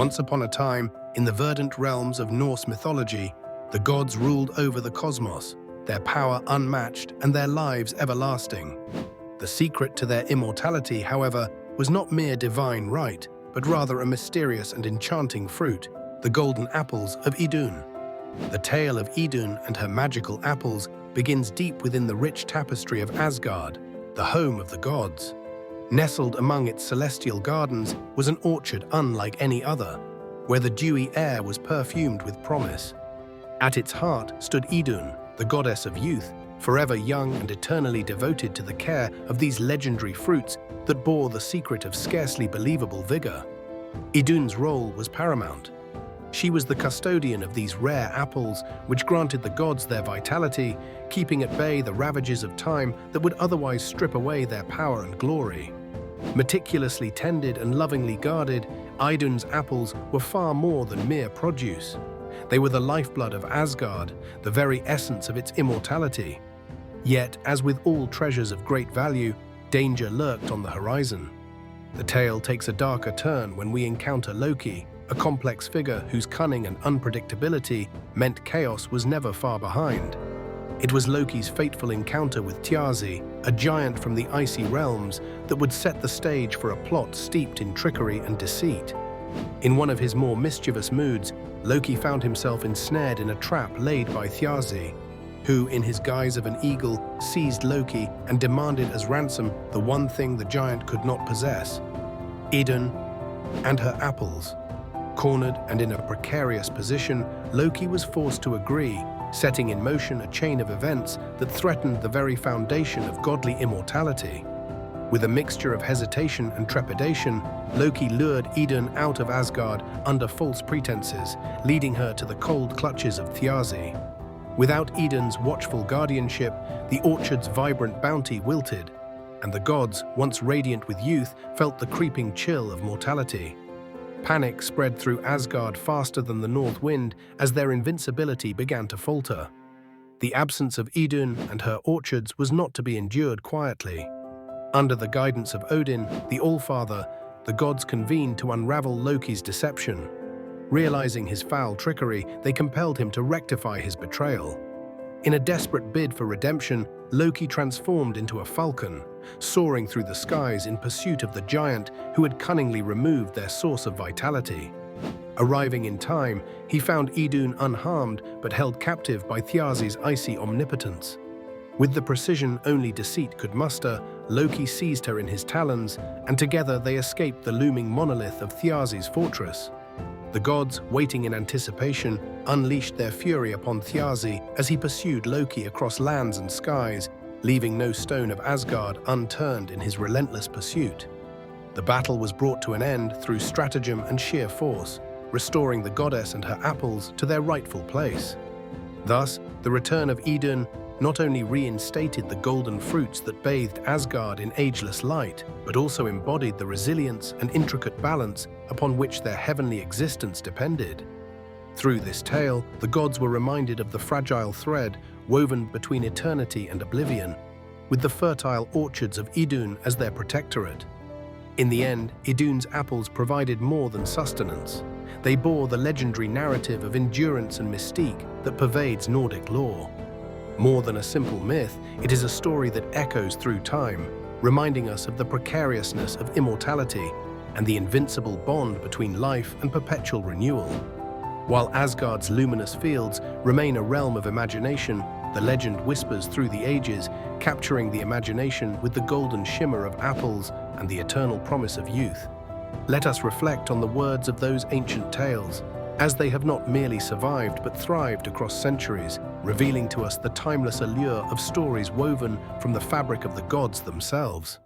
Once upon a time, in the verdant realms of Norse mythology, the gods ruled over the cosmos, their power unmatched and their lives everlasting. The secret to their immortality, however, was not mere divine right, but rather a mysterious and enchanting fruit, the golden apples of Idun. The tale of Idun and her magical apples begins deep within the rich tapestry of Asgard, the home of the gods. Nestled among its celestial gardens was an orchard unlike any other, where the dewy air was perfumed with promise. At its heart stood Idun, the goddess of youth, forever young and eternally devoted to the care of these legendary fruits that bore the secret of scarcely believable vigor. Idun's role was paramount. She was the custodian of these rare apples, which granted the gods their vitality, keeping at bay the ravages of time that would otherwise strip away their power and glory. Meticulously tended and lovingly guarded, Idun's apples were far more than mere produce. They were the lifeblood of Asgard, the very essence of its immortality. Yet, as with all treasures of great value, danger lurked on the horizon. The tale takes a darker turn when we encounter Loki, a complex figure whose cunning and unpredictability meant chaos was never far behind. It was Loki's fateful encounter with Thjazi, a giant from the icy realms, that would set the stage for a plot steeped in trickery and deceit. In one of his more mischievous moods, Loki found himself ensnared in a trap laid by Thjazi, who, in his guise of an eagle, seized Loki and demanded as ransom the one thing the giant could not possess: Idun and her apples. Cornered and in a precarious position, Loki was forced to agree, setting in motion a chain of events that threatened the very foundation of godly immortality. With a mixture of hesitation and trepidation, Loki lured Idun out of Asgard under false pretenses, leading her to the cold clutches of Thjazi. Without Idun's watchful guardianship, the orchard's vibrant bounty wilted, and the gods, once radiant with youth, felt the creeping chill of mortality. Panic spread through Asgard faster than the north wind as their invincibility began to falter. The absence of Idun and her orchards was not to be endured quietly. Under the guidance of Odin, the Allfather, the gods convened to unravel Loki's deception. Realizing his foul trickery, they compelled him to rectify his betrayal. In a desperate bid for redemption, Loki transformed into a falcon, soaring through the skies in pursuit of the giant who had cunningly removed their source of vitality. Arriving in time, he found Idun unharmed but held captive by Thjazi's icy omnipotence. With the precision only deceit could muster, Loki seized her in his talons, and together they escaped the looming monolith of Thjazi's fortress. The gods, waiting in anticipation, unleashed their fury upon Thjazi as he pursued Loki across lands and skies, leaving no stone of Asgard unturned in his relentless pursuit. The battle was brought to an end through stratagem and sheer force, restoring the goddess and her apples to their rightful place. Thus, the return of Idun not only reinstated the golden fruits that bathed Asgard in ageless light, but also embodied the resilience and intricate balance upon which their heavenly existence depended. Through this tale, the gods were reminded of the fragile thread woven between eternity and oblivion, with the fertile orchards of Idun as their protectorate. In the end, Idun's apples provided more than sustenance. They bore the legendary narrative of endurance and mystique that pervades Nordic lore. More than a simple myth, it is a story that echoes through time, reminding us of the precariousness of immortality and the invincible bond between life and perpetual renewal. While Asgard's luminous fields remain a realm of imagination, the legend whispers through the ages, capturing the imagination with the golden shimmer of apples and the eternal promise of youth. Let us reflect on the words of those ancient tales, as they have not merely survived but thrived across centuries, revealing to us the timeless allure of stories woven from the fabric of the gods themselves.